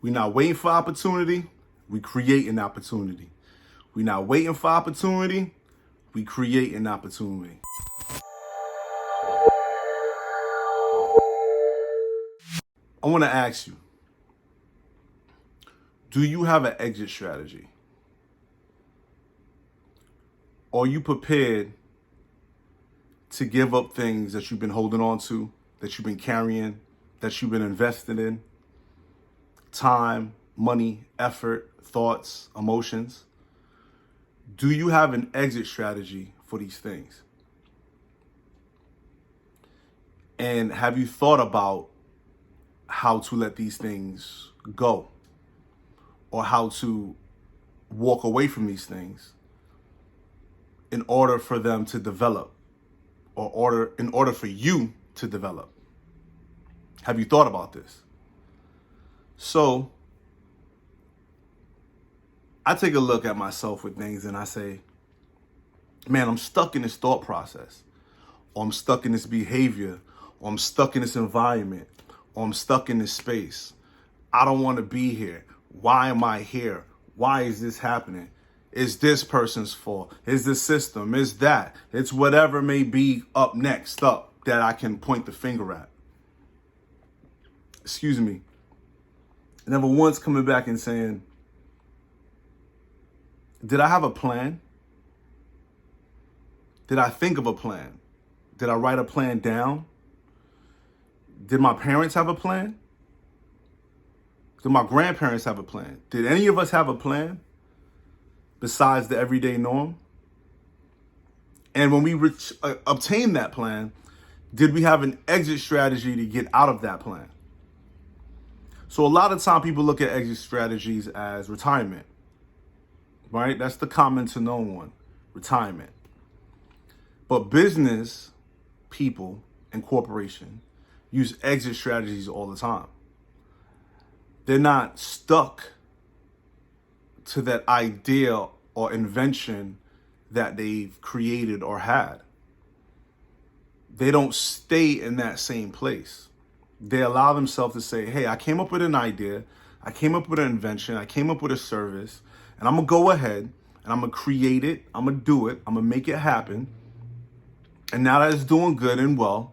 We're not waiting for opportunity. We create an opportunity. We're not waiting for opportunity. We create an opportunity. I want to ask you, do you have an exit strategy? Are you prepared to give up things that you've been holding on to, that you've been carrying, that you've been invested in? Time, money, effort, thoughts, emotions. Do you have an exit strategy for these things? And have you thought about how to let these things go, or how to walk away from these things in order for them to develop, or in order for you to develop? Have you thought about this? So I take a look at myself with things and I say, man, I'm stuck in this thought process, or I'm stuck in this behavior, or I'm stuck in this environment, or I'm stuck in this space. I don't want to be here. Why am I here? Why is this happening? Is this person's fault? Is the system? Is that? It's whatever may be up next up that I can point the finger at. Excuse me. Never once coming back and saying, did I have a plan? Did I think of a plan? Did I write a plan down? Did my parents have a plan? Did my grandparents have a plan? Did any of us have a plan besides the everyday norm? And when we obtain that plan, did we have an exit strategy to get out of that plan? So a lot of time people look at exit strategies as retirement, right? That's the common to known one, retirement. But business people and corporation use exit strategies all the time. They're not stuck to that idea or invention that they've created or had. They don't stay in that same place. They allow themselves to say, hey, I came up with an idea, I came up with an invention, I came up with a service, and I'm gonna go ahead and I'm gonna create it, I'm gonna do it, I'm gonna make it happen. And now that it's doing good and well,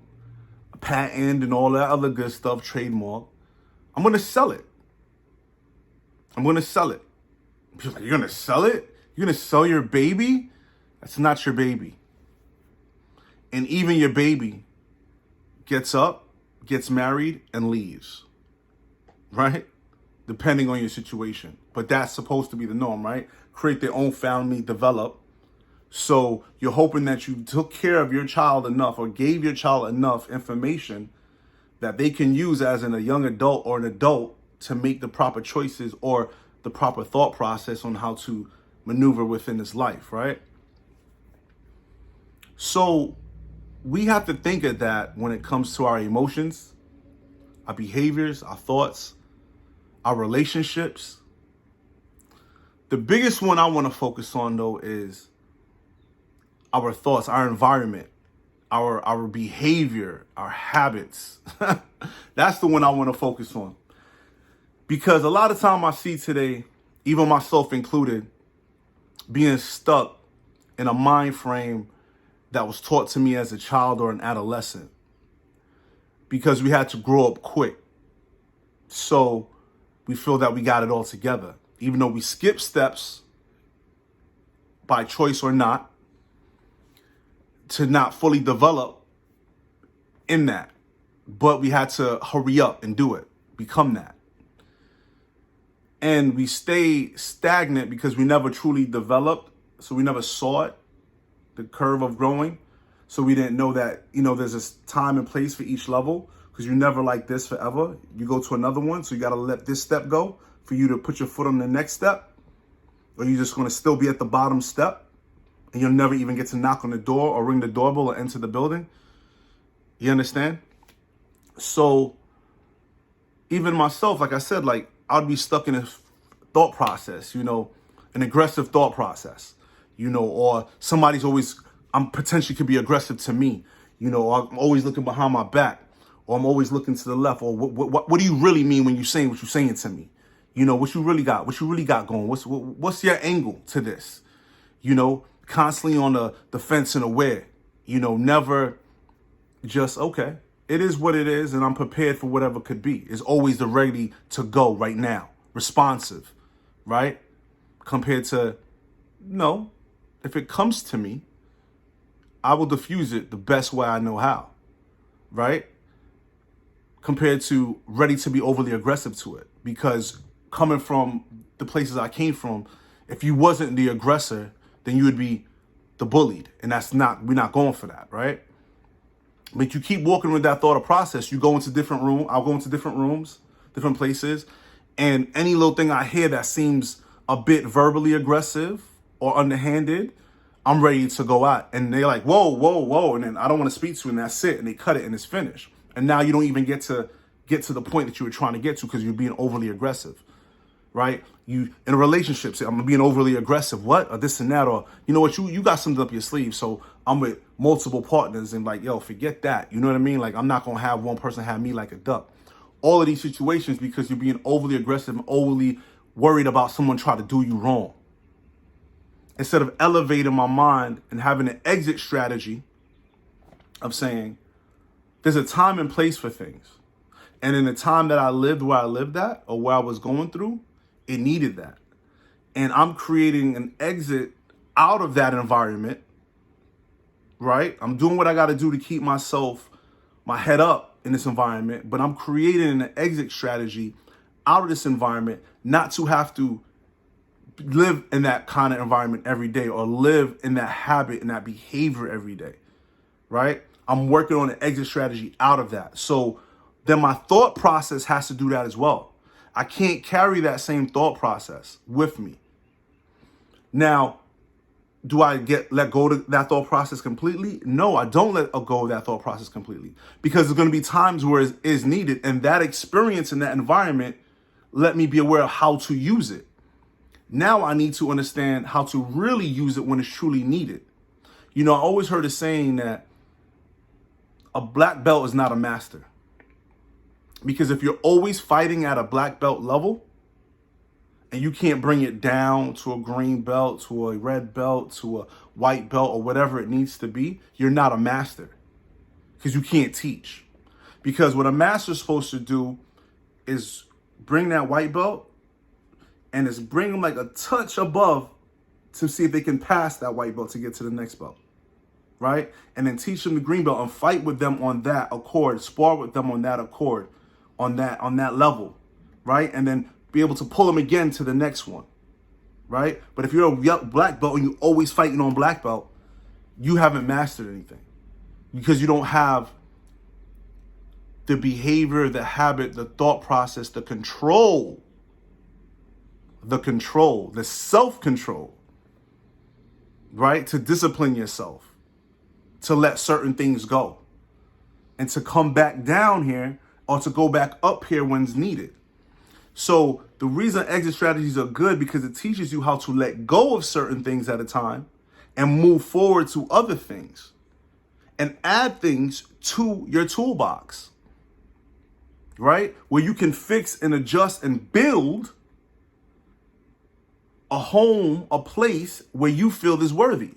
patent and all that other good stuff, trademark, I'm gonna sell it. I'm gonna sell it. People are like, you're gonna sell it? You're gonna sell your baby? That's not your baby. And even your baby gets up, gets married, and leaves, right? Depending on your situation. But that's supposed to be the norm, right? Create their own family, develop. So you're hoping that you took care of your child enough, or gave your child enough information that they can use as a young adult or an adult to make the proper choices or the proper thought process on how to maneuver within this life, right? So we have to think of that when it comes to our emotions, our behaviors, our thoughts, our relationships. The biggest one I want to focus on, though, is our thoughts, our environment, our behavior, our habits. That's the one I want to focus on. Because a lot of time I see today, even myself included, being stuck in a mind frame that was taught to me as a child or an adolescent, because we had to grow up quick. So we feel that we got it all together, even though we skip steps by choice or not, to not fully develop in that. But we had to hurry up and do it, become that. And we stay stagnant because we never truly developed. So we never saw it, the curve of growing. So we didn't know that, there's a time and place for each level, because you're never like this forever. You go to another one. So you got to let this step go for you to put your foot on the next step. Or you're just going to still be at the bottom step, and you'll never even get to knock on the door or ring the doorbell or enter the building. You understand? So even myself, like I said, I'd be stuck in a thought process, an aggressive thought process, or I'm potentially could be aggressive to me, or I'm always looking behind my back, or I'm always looking to the left, or what do you really mean when you're saying what you're saying to me? You know, what you really got, going. What's your angle to this? You know, constantly on the fence and aware, you know, never just, okay, it is what it is. And I'm prepared for whatever could be. It's always the ready to go right now, responsive, right? Compared to, no, if it comes to me, I will diffuse it the best way I know how, right? Compared to ready to be overly aggressive to it. Because coming from the places I came from, if you wasn't the aggressor, then you would be the bullied. And we're not going for that, right? But you keep walking with that thought or process, you go into different rooms, I'll go into different rooms, different places, and any little thing I hear that seems a bit verbally aggressive or underhanded, I'm ready to go out. And they're like, whoa, whoa, whoa. And then I don't want to speak to you, and that's it. And they cut it and it's finished. And now you don't even get to the point that you were trying to get to because you're being overly aggressive, right? You in a relationship, say, I'm being overly aggressive. What? Or this and that. Or, you know what, you got something up your sleeve. So I'm with multiple partners and like, yo, forget that. You know what I mean? Like, I'm not going to have one person have me like a duck. All of these situations because you're being overly aggressive and overly worried about someone trying to do you wrong. Instead of elevating my mind and having an exit strategy of saying, there's a time and place for things. And in the time that I lived where I lived at or where I was going through, it needed that. And I'm creating an exit out of that environment, right? I'm doing what I got to do to keep my head up in this environment, but I'm creating an exit strategy out of this environment, not to have to live in that kind of environment every day or live in that habit and that behavior every day, right? I'm working on an exit strategy out of that. So then my thought process has to do that as well. I can't carry that same thought process with me. Now, do I let go of that thought process completely? No, I don't let go of that thought process completely, because there's going to be times where it is needed. And that experience in that environment let me be aware of how to use it. Now I need to understand how to really use it when it's truly needed. You know, I always heard a saying that a black belt is not a master. Because if you're always fighting at a black belt level and you can't bring it down to a green belt, to a red belt, to a white belt, or whatever it needs to be, you're not a master, because you can't teach. Because what a master is supposed to do is bring that white belt and is bring them like a touch above to see if they can pass that white belt to get to the next belt, right? And then teach them the green belt and fight with them on that accord, spar with them on that accord, on that level, right? And then be able to pull them again to the next one, right? But if you're a black belt and you're always fighting on black belt, you haven't mastered anything, because you don't have the behavior, the habit, the thought process, the control, the self-control, right? To discipline yourself, to let certain things go, and to come back down here or to go back up here when's needed. So the reason exit strategies are good, because it teaches you how to let go of certain things at a time and move forward to other things and add things to your toolbox, right? Where you can fix and adjust and build a home, a place where you feel is worthy,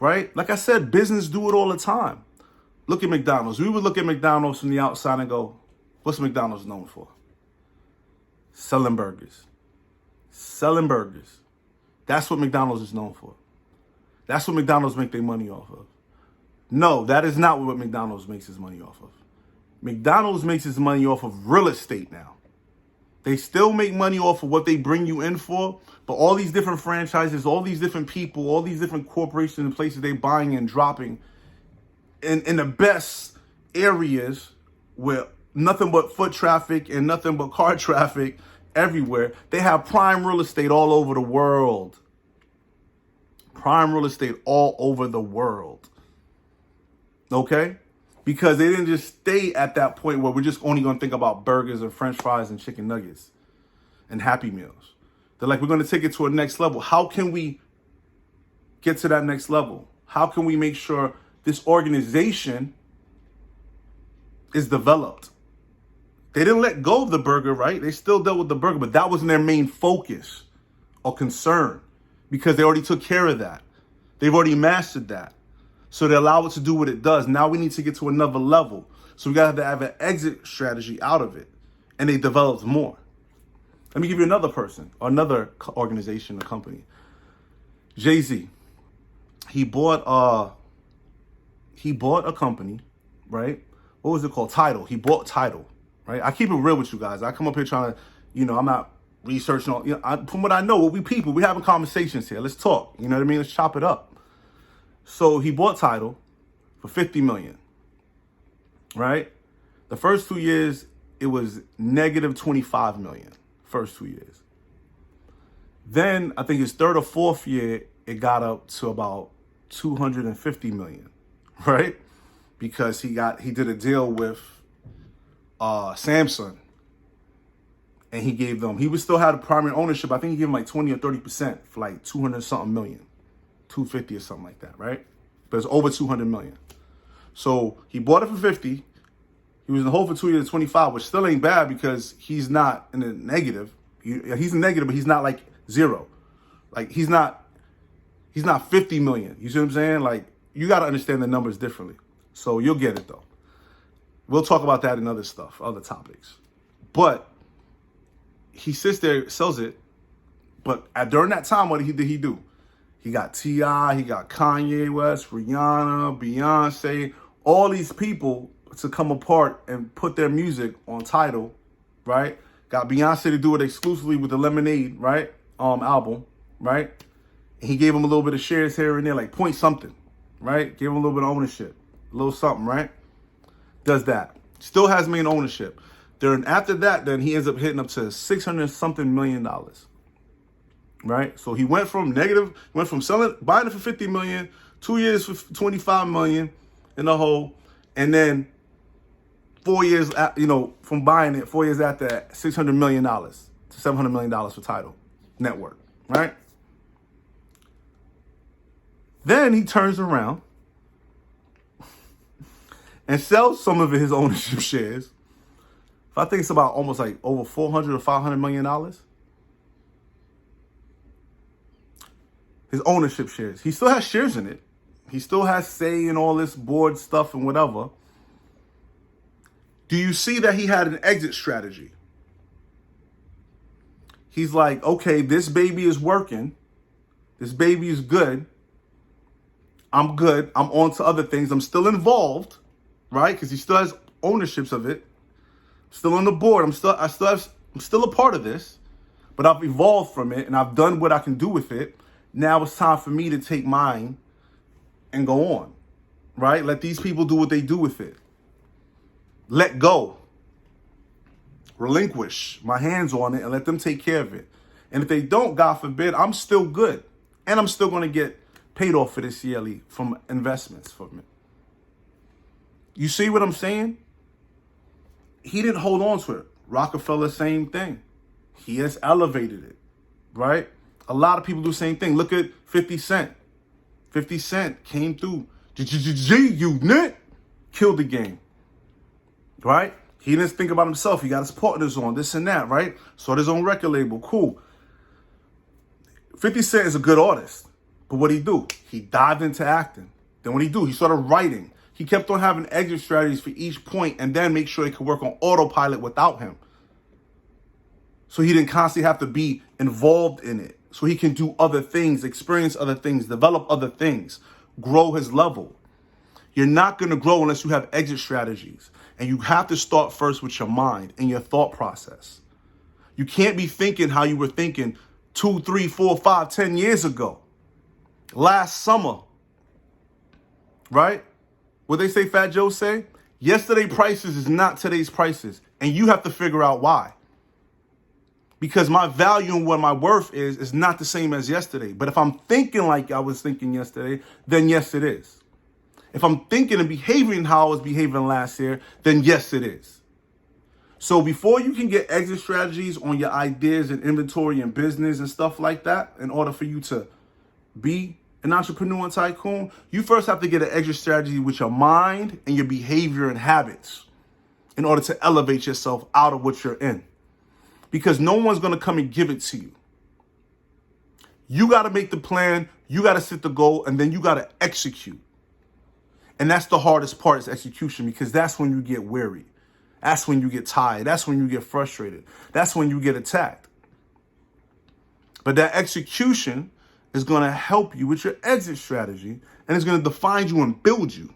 right? Like I said, business do it all the time. Look at McDonald's. We would look at McDonald's from the outside and go, what's McDonald's known for? Selling burgers. Selling burgers. That's what McDonald's is known for. That's what McDonald's make their money off of. No, that is not what McDonald's makes his money off of. McDonald's makes his money off of real estate now. They still make money off of what they bring you in for, but all these different franchises, all these different people, all these different corporations and places they buying and dropping in the best areas where nothing but foot traffic and nothing but car traffic everywhere. They have prime real estate all over the world. Prime real estate all over the world. Okay? Because they didn't just stay at that point where we're just only going to think about burgers and french fries and chicken nuggets and Happy Meals. They're like, we're going to take it to a next level. How can we get to that next level? How can we make sure this organization is developed? They didn't let go of the burger, right? They still dealt with the burger, but that wasn't their main focus or concern because they already took care of that. They've already mastered that. So they allow it to do what it does. Now we need to get to another level. So we got to have an exit strategy out of it. And they developed more. Let me give you another person, or another organization, a company. Jay-Z. He bought a company, right? What was it called? Tidal. He bought Tidal, right? I keep it real with you guys. I come up here trying to, I'm not researching all, from what I know, we having conversations here. Let's talk. You know what I mean? Let's chop it up. So he bought Tidal for $50 million, right? The first 2 years, it was negative $25 million. First 2 years. Then I think his third or fourth year, it got up to about $250 million, right? Because he did a deal with Samsung, and he would still have the primary ownership. I think he gave him like 20 or 30% for like 200 something million, 250 or something like that, right? But it's over 200 million. So he bought it for 50. He was in the hole for 2 years, 25, which still ain't bad because he's not in the negative. He's in negative, but he's not like zero. Like he's not 50 million. You see what I'm saying? Like you got to understand the numbers differently. So you'll get it though. We'll talk about that in other stuff, other topics. But he sits there, sells it. But during that time, what did he do? He got T.I., he got Kanye West, Rihanna, Beyonce, all these people to come apart and put their music on Tidal, right? Got Beyonce to do it exclusively with the Lemonade, right? Album, right? And he gave him a little bit of shares here and there, like point something, right? Gave him a little bit of ownership, a little something, right? Does that. Still has main ownership. Then after that, then he ends up hitting up to $600 something million, right? So he went from buying it for $50 million, 2 years for $25 million in the hole, and then 4 years, from buying it, 4 years after that, $600 million to $700 million for Tidal Network, right? Then he turns around and sells some of his ownership shares. I think it's about almost like over $400 or $500 million. His ownership shares. He still has shares in it. He still has say in all this board stuff and whatever. Do you see that he had an exit strategy? He's like, okay, this baby is working. This baby is good. I'm good. I'm on to other things. I'm still involved, right? Because he still has ownerships of it. Still on the board. I'm still a part of this, but I've evolved from it and I've done what I can do with it. Now it's time for me to take mine and go on, right? Let these people do what they do with it. Let go. Relinquish my hands on it and let them take care of it. And if they don't, God forbid, I'm still good. And I'm still going to get paid off for this yearly from investments from it. You see what I'm saying? He didn't hold on to it. Rockefeller, same thing. He has elevated it, right? A lot of people do the same thing. Look at 50 Cent. 50 Cent came through. G-Unit. Killed the game, right? He didn't think about himself. He got his partners on, this and that, right? Started his own record label. Cool. 50 Cent is a good artist. But what'd he do? He dived into acting. Then what'd he do? He started writing. He kept on having exit strategies for each point and then make sure they could work on autopilot without him. So he didn't constantly have to be involved in it. So he can do other things, experience other things, develop other things, grow his level. You're not going to grow unless you have exit strategies. And you have to start first with your mind and your thought process. You can't be thinking how you were thinking 2, 3, 4, 5, 10 years ago. Last summer. Right? What they say, Fat Joe say? Yesterday prices is not today's prices. And you have to figure out why. Because my value and what my worth is not the same as yesterday. But if I'm thinking like I was thinking yesterday, then yes, it is. If I'm thinking and behaving how I was behaving last year, then yes, it is. So before you can get exit strategies on your ideas and inventory and business and stuff like that, in order for you to be an entrepreneur and tycoon, you first have to get an exit strategy with your mind and your behavior and habits. in order to elevate yourself out of what you're in. Because no one's going to come and give it to you. You got to make the plan, you got to set the goal, and then you got to execute. And that's the hardest part, is execution, because that's when you get weary. That's when you get tired. That's when you get frustrated. That's when you get attacked. But that execution is going to help you with your exit strategy, and it's going to define you and build you.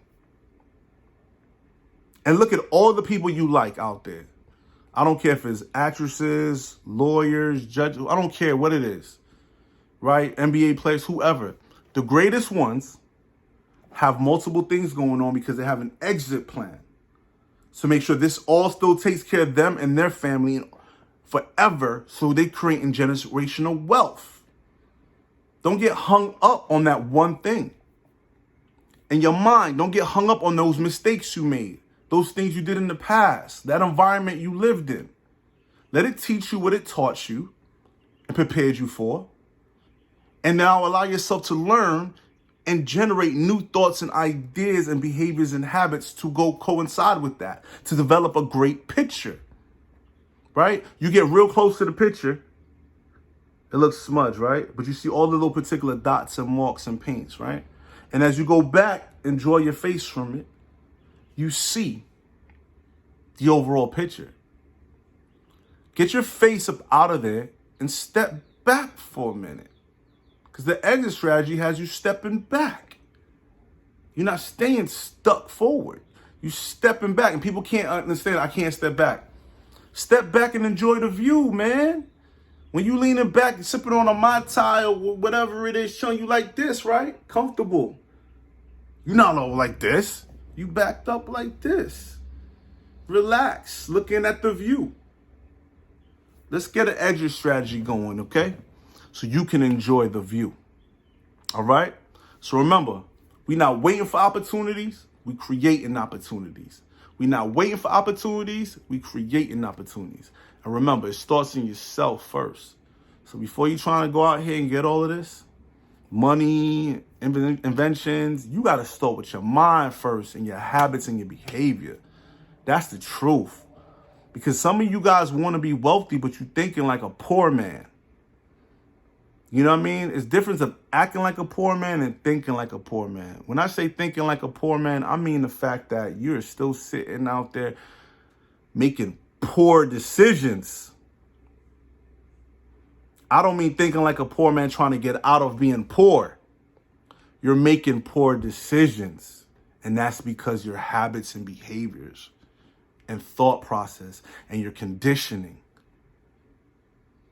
And look at all the people you like out there. I don't care if it's actresses, lawyers, judges. I don't care what it is, right? NBA players, whoever. The greatest ones have multiple things going on because they have an exit plan. So make sure this all still takes care of them and their family forever, so they create generational wealth. Don't get hung up on that one thing. In your mind, don't get hung up on those mistakes you made, those things you did in the past, that environment you lived in. Let it teach you what it taught you and prepared you for. And now allow yourself to learn and generate new thoughts and ideas and behaviors and habits to go coincide with that, to develop a great picture, right? You get real close to the picture, it looks smudged, right? But you see all the little particular dots and marks and paints, right? And as you go back and draw your face from it, you see the overall picture. Get your face up out of there and step back for a minute. Because the exit strategy has you stepping back. You're not staying stuck forward. You're stepping back. And people can't understand, I can't step back. Step back and enjoy the view, man. When you leaning back, sipping on a Mai Tai or whatever it is, showing you like this, right? Comfortable. You're not all like this. You backed up like this. Relax, looking at the view. Let's get an exit strategy going, okay? So you can enjoy the view. All right? So remember, we're not waiting for opportunities, we creating opportunities. We're not waiting for opportunities, we creating opportunities. And remember, it starts in yourself first. So before you trying to go out here and get all of this, money, inventions, you got to start with your mind first and your habits and your behavior. That's the truth. Because some of you guys want to be wealthy, but you're thinking like a poor man. You know what I mean? It's difference of acting like a poor man and thinking like a poor man. When I say thinking like a poor man, I mean the fact that you're still sitting out there making poor decisions. I don't mean thinking like a poor man trying to get out of being poor. You're making poor decisions. And that's because your habits and behaviors and thought process and your conditioning.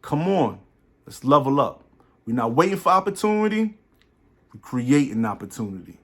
Come on, let's level up. We're not waiting for opportunity, we're creating opportunity.